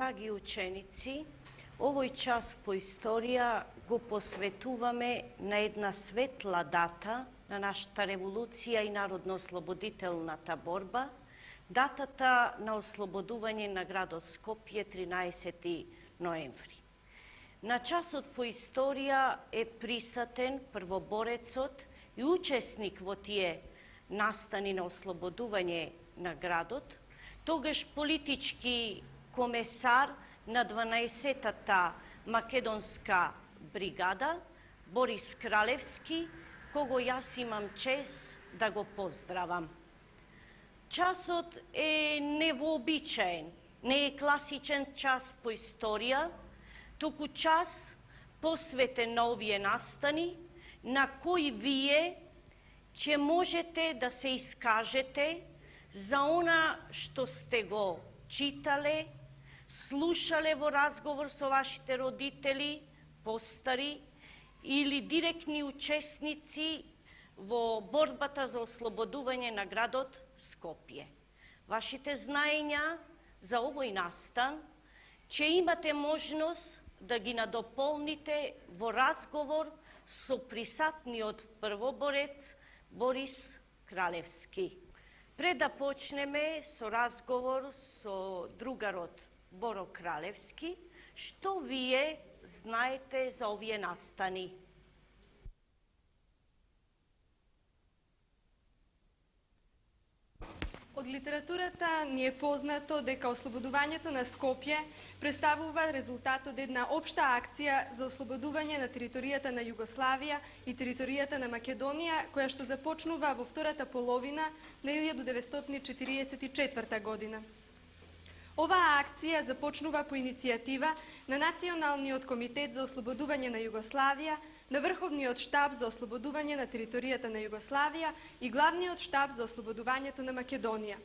Драги ученици, овој час по историја го посветуваме на една светла дата на нашата револуција и народно-ослободителната борба, датата на ослободување на градот Скопје 13. ноември. На часот по историја е присутен првоборецот и учесник во тие настани на ослободување на градот, тогаш политички комесар на 12-та македонска бригада Борис Кралевски, кого јас имам чест да го поздравам. Часот е невообичаен, не е класичен час по историја, туку час посветен на овие настани, на кои вие ќе можете да се искажете за она што сте го читале, слушале во разговор со вашите родители, постари или директни учесници во борбата за ослободување на градот Скопје. Вашите знаења за овој настан ќе имате можност да ги надополните во разговор со присутниот првоборец Борис Кралевски. Пред да почнеме со разговор со другарот Боро Кралевски, што вие знаете за овие настани? Од литературата ни е познато дека ослободувањето на Скопје представува резултат од една општа акција за ослободување на територијата на Југославија и територијата на Македонија, која што започнува во втората половина на 1944 година. Оваа акција започнува по иницијатива на Националниот комитет за ослободување на Југославија, на Врховниот штаб за ослободување на територијата на Југославија и Главниот штаб за ослободувањето на Македонија.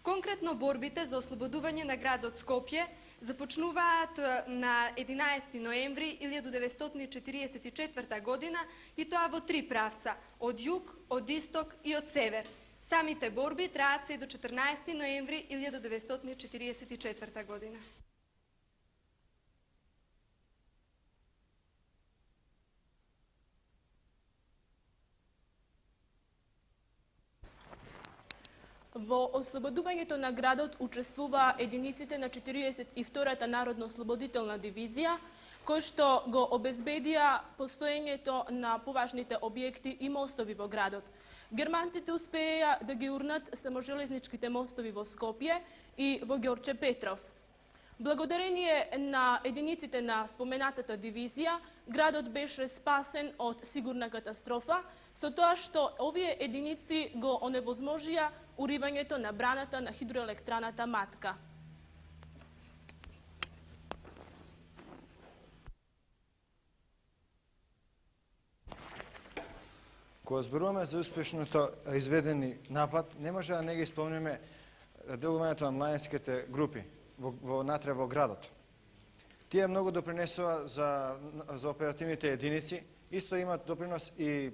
Конкретно борбите за ослободување на градот Скопје започнуваат на 11. ноември 1944 година и тоа во три правца – од југ, од исток и од север. Самите борби траат се до 14. ноември 1944 година. Во ослободувањето на градот учествуваа единиците на 42-та народно-ослободителна дивизија, кои што го обезбедија постоењето на поважните објекти и мостови во градот. Германците успеја да ги урнат саможелезничките мостови во Скопје и во Ѓорче Петров. Благодарение на единиците на споменатата дивизија, градот беше спасен од сигурна катастрофа, со тоа што овие единици го оневозможија уривањето на браната на хидроелектраната Матка. Кога зборуваме за успешното изведени напад, не може да не ги спомнеме делувањето на младинските групи внатре во градот. Тие многу допринесува за оперативните единици, исто имат допринос и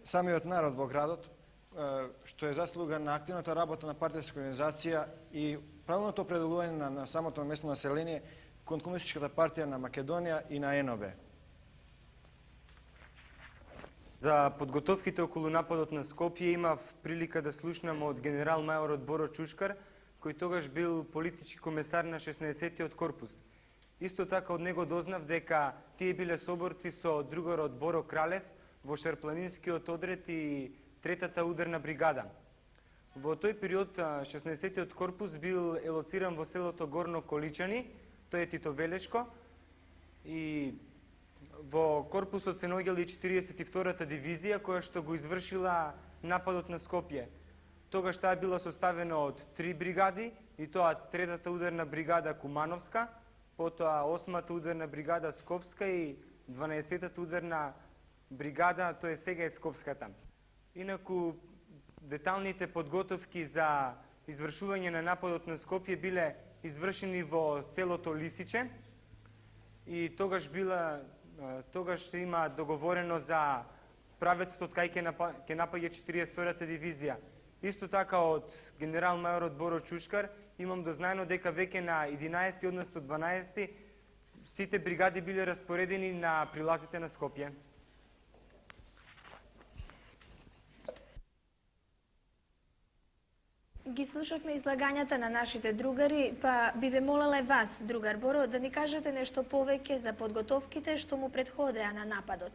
самиот народ во градот, што е заслуга на активната работа на партијска организација и правилното определување на самото местно население кон Комунистичката партија на Македонија и на НОБ. За подготовките околу нападот на Скопје имав прилика да слушнам од генерал мајорот Боро Чушкар, кој тогаш бил политички комесар на 16-тиот корпус. Исто така од него дознав дека тие биле соборци со другарот Боро Кралев во Шарпланинскиот одред и третата ударна бригада. Во тој период 16-тиот корпус бил елоциран во селото Горно Количани, тој е Тито Велешко, и во корпусот се наоѓала и 42-та дивизија која што го извршила нападот на Скопје. Тогаш таа била составена од 3 бригади, и тоа третата ударна бригада Кумановска, потоа 8-та ударна бригада Скопска и 12-та ударна бригада, тоа е сега е Скопската. Инаку, деталните подготовки за извршување на нападот на Скопје биле извршени во селото Лисиче и тогаш има договорено за правецот од кај ќе напаѓа 42-та дивизија. Исто така од генерал мајорот Боро Чушкар имам дознаено дека веќе на 11, односно 12, сите бригади биле распоредени на прилазите на Скопје. Ги слушавме излагањата на нашите другари, па би ве молела вас, другар Боро, да ни кажете нешто повеќе за подготовките што му претходеа на нападот.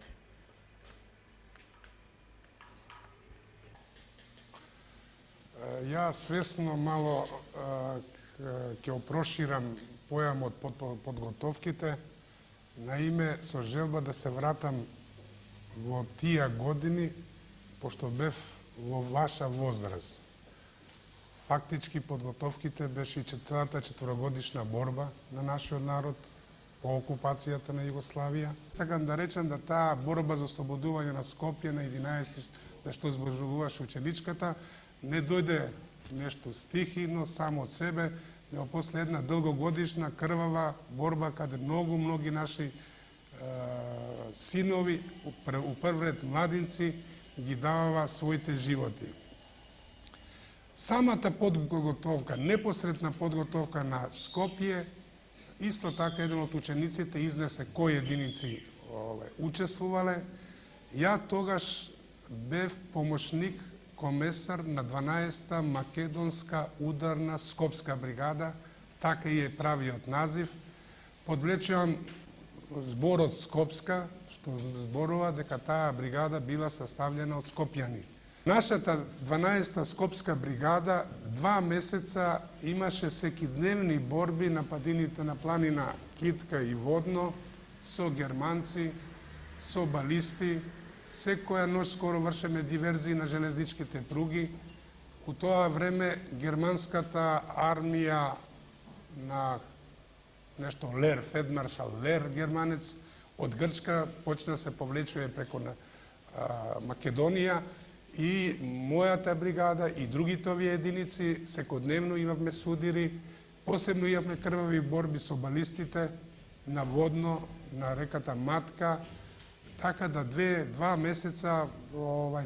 Ја свесно мало ќе опроширам појамот подготовките, на име со желба да се вратам во тие години, пошто бев во ваша возраст. Фактички подготовките беше и целата 4-годишна борба на нашиот народ по окупацијата на Југославија. Сакам да речем да таа борба за ослободување на Скопје на 11, на што избожуваше ученичката, не дојде нешто стихийно, само од себе, но после една долгогодишна крвава борба каде многи наши синови, у прв ред младинци, ги давава своите животи. Самата подготовка, непосредна подготовка на Скопје, исто така еден од учениците изнесе кои единици учествувале. Ја тогаш бев помошник комесар на 12-та македонска ударна скопска бригада, така и е правиот назив. Подвлечувам зборот Скопска, што зборува дека таа бригада била составljena од скопјани. Нашата 12-та скопска бригада 2 месеца имаше секидневни борби на падините на планина Китка и Водно со германци, со балисти. Секоја ноќ скоро вршеме диверзии на железничките пруги. У тоа време германската армија на нешто Лер, федмаршал Лер, германец, од Грчка почна се повлечува преку Македонија и мојата бригада и другите овие единици секојдневно имавме судири, посебно имавме крвави борби со балистите на Водно, на реката Матка, така да 2 месеца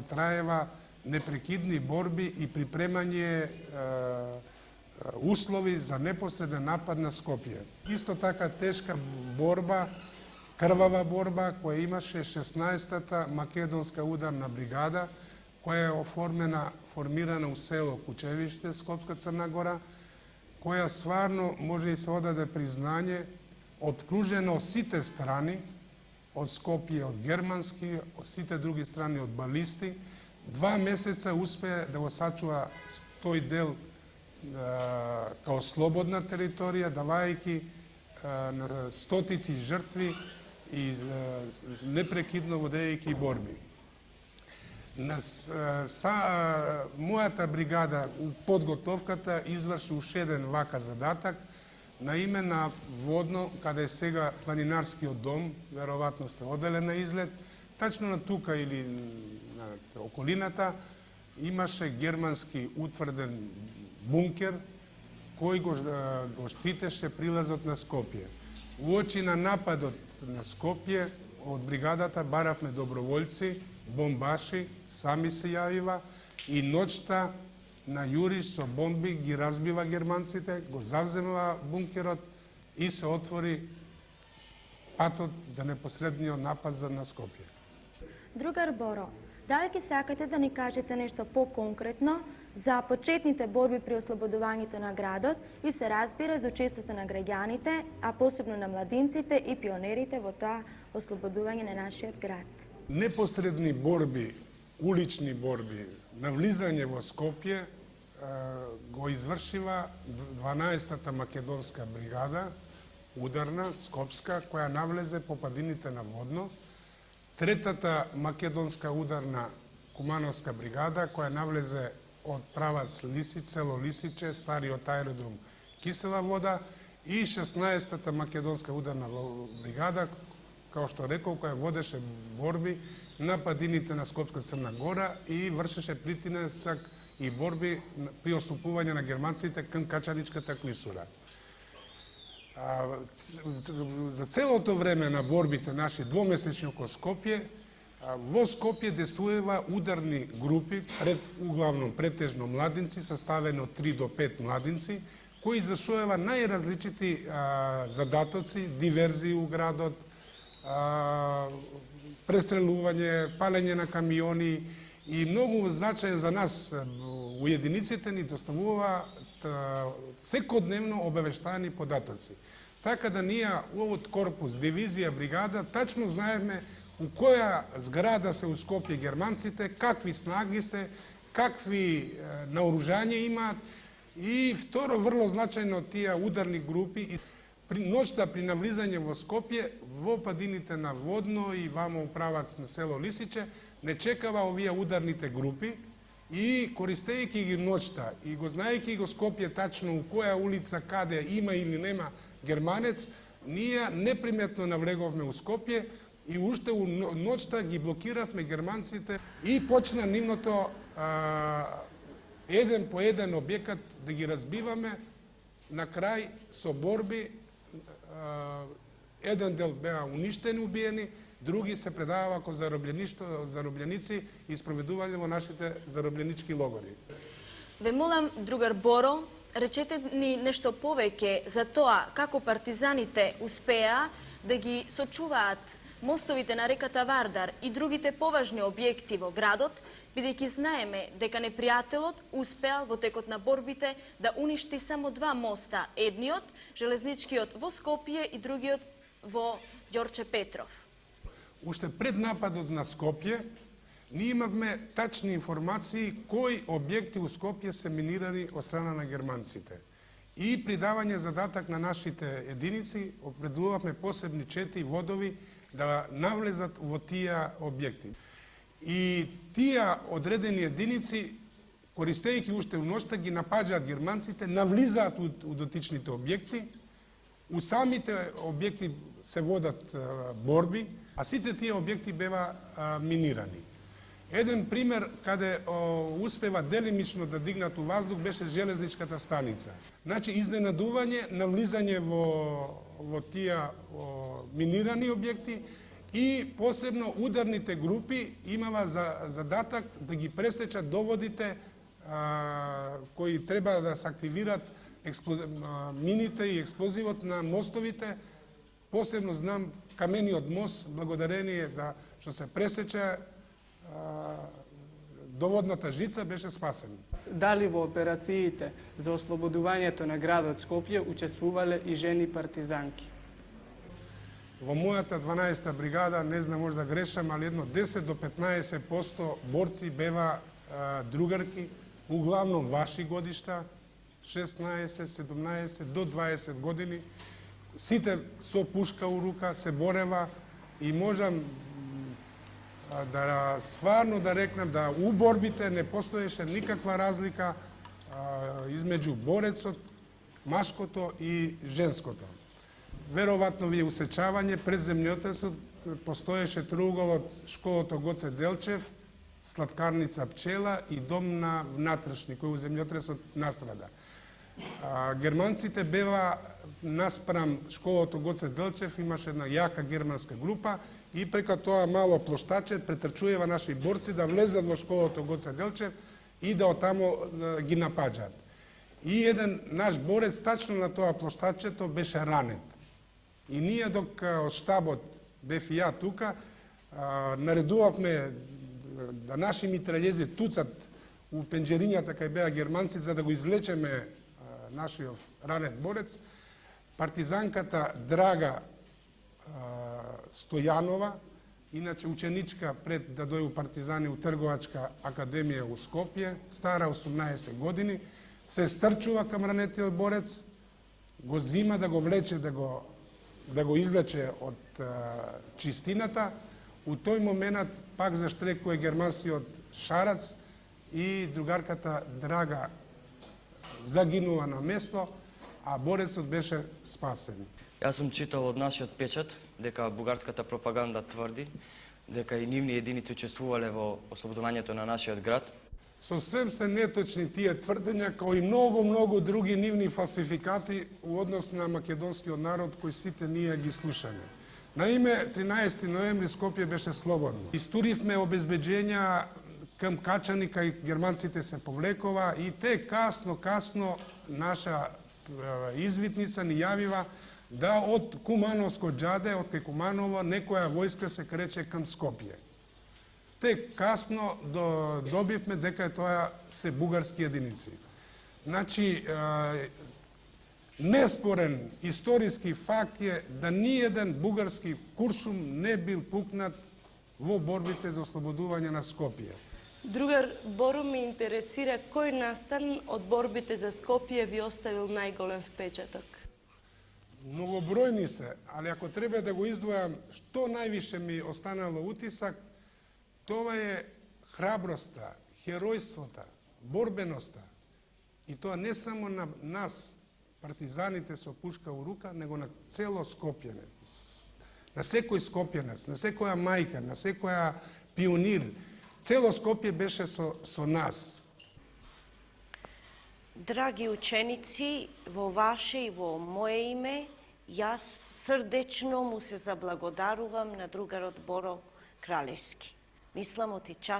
траева непрекидни борби и припремање услови за непосреден напад на Скопје. Исто така тешка борба, крвава борба која имаше 16-та македонска ударна бригада, која е формирана у село Кучевиште, Скопска Црна Гора, која стварно може и се одаде признање, обкружена од сите страни, од Скопје, од германски, од сите други страни, од балисти. 2 месеца успее да го сачува тој дел као слободна територија, давајќи на стотици жртви и непрекидно водејќи борби. Мојата бригада у подготовката изврши уште еден вака задатак, на име на Водно, каде е сега планинарскиот дом, веројатно сте оделе на излет, тачно на тука или на околината имаше германски утврден бункер кој го штитеше прилазот на Скопје. Уочи на нападот на Скопје од бригадата баравме доброволци, бомбаши, сами се јавива и ноќта на јуриш со бомби ги разбива германците, го завземува бункерот и се отвори патот за непосредниот напад на Скопје. Другар Боро, дали ќе сакате да ни кажете нешто по-конкретно за почетните борби при ослободувањето на градот и се разбира за учеството на граѓаните, а посебно на младинците и пионерите во тоа ослободување на нашиот град? Непосредни борби, улични борби, на влизање во Скопје го извршива 12-та македонска бригада, ударна, скопска, која навлезе по падините на Водно, 3-та македонска ударна кумановска бригада, која навлезе од правац Лисич, село Лисиче, стариот аеродром Кисела вода, и 16-та македонска ударна бригада, као што рекол, која водеше борби на падините на Скопска Црна Гора и вршеше притисак и борби при отступување на германците кон Качаничката клисура. За целото време на борбите наши двомесечни околу Скопје, во Скопје действува ударни групи, углавном претежно младинци, составени од 3 до 5 младинци, кој извршува најразличити задатоци, диверзии у градот, престрелување, палење на камиони и многу значаен за нас у единиците ни доставуваат секојдневно обавештаени податоци. Така да ние овој корпус, дивизија, бригада, тачно знаеме у која зграда се у Скопје германците, какви снаги се, какви наоружања имаат и второ врло значајно тие ударни групи. Ноќта при навлизање во Скопје, во падините на Водно и вамо у правац на село Лисиче, не чекава овие ударните групи и користејќи ги ноќта и го знаејќи го Скопје тачно у која улица, каде има или нема германец, ние неприметно навлеговме у Скопје и уште у ноќта ги блокиравме германците и почна нивното еден по еден објекат да ги разбиваме. На крај со борби еден дел беа уништени, убиени, други се предаваа како заробленици и спроведување во нашите заробленички логори. Ве молам, другар Боро, речете ни нешто повеќе за тоа како партизаните успеа да ги сочуваат мостовите на реката Вардар и другите поважни објекти во градот, бидејќи знаеме дека непријателот успеал во текот на борбите да уништи само 2 моста, едниот, железничкиот во Скопје и другиот во Ѓорче Петров. Уште пред нападот на Скопје, ние имавме тачни информации кои објекти у Скопје се минирани од страна на германците. И при давање задатак на нашите единици, определувавме посебни чети водови да навлезат во тие објекти. И тие одредени единици, користејќи уште у ноќта, ги напаѓаат германците, навлизаат у дотичните објекти, у самите објекти се водат борби, а сите тие објекти бева минирани. Еден пример каде успева делимично да дигнат у воздух беше железничката станица. Значи изненадување, навлизање во тие минирани објекти и посебно ударните групи имава задатак да ги пресечат доводите кои треба да се активират мините и експлозивот на мостовите. Посебно знам камениот мост, благодарение да што се пресече доводната жица, беше спасен. Дали во операциите за ослободувањето на градот Скопје учествувале и жени партизанки? Во мојата 12-та бригада, не знам, може да грешам, али едно 10 до 15% борци бева другарки, углавном ваши годишта, 16, 17 до 20 години. Сите со пушка у рука се борева и можам да стварно да рекнам да у борбите не постоеше никаква разлика измеѓу борецот, машкото и женското. Веројатно ви е усечавање, пред земјотресот постоеше троуголот школото Гоце Делчев, сладкарница Пчела и дом на внатрешни, кој у земјотресот настрада. Германците бева наспрам школото Гоце Делчев, имаше една јака германска група и прека тоа мало плоштаче претрчуева наши борци да влезат во школото Гоце Делчев и да отамо ги напаѓаат. И еден наш борец тачно на тоа плоштачето беше ранет. И ние док од штабот бев и ја тука, наредувавме да наши митралјези туцат у пенџерињата кај беа германци за да го извлечеме нашиот ранет борец. Партизанката Драга Стојанова, иначе ученичка пред да дојде у партизани у Трговачка академија у Скопје, стара 18 години, се стрчува кам ранетиот борец, го зима да го влече, да го излече од чистината. У тој момент пак заштрекува германскиот шарац и другарката Драга загинува на место, а борецот беше спасен. Јас сум читал од нашиот печат дека бугарската пропаганда тврди дека и нивни единици учествувале во ослободувањето на нашиот град. Сосем се неточни тие тврдења, како и многу други нивни фалсификати у однос на македонскиот народ кои сите ние ги слушаме. На име 13 ноември Скопје беше слободно. Истуривме обезбеđења кам Качани, кај германците се повлекова и те касно наша извитница ни јавива да од Кумановско џаде, од кај Куманово, некоја војска се крече кон Скопје. Тек касно добивме дека тоа се бугарски единици. Значи, неспорен историски факт е да ниеден бугарски куршум не бил пукнат во борбите за ослободување на Скопје. Другар Боро, ме интересира кој настан од борбите за Скопје ви оставил најголем впечаток? Многобројни се, али ако треба да го издвојам што највише ми останало утисак, тоа е храброста, херојството, борбеноста. И тоа не само на нас, партизаните со пушка у рука, него на цело Скопјане. На секој скопјанец, на секоја мајка, на секоја пионир. Цело Скопје беше со нас. Драги ученици, во ваше и во мое име, јас срдечно му се заблагодарувам на другарот Боро Кралевски. Мислам оти час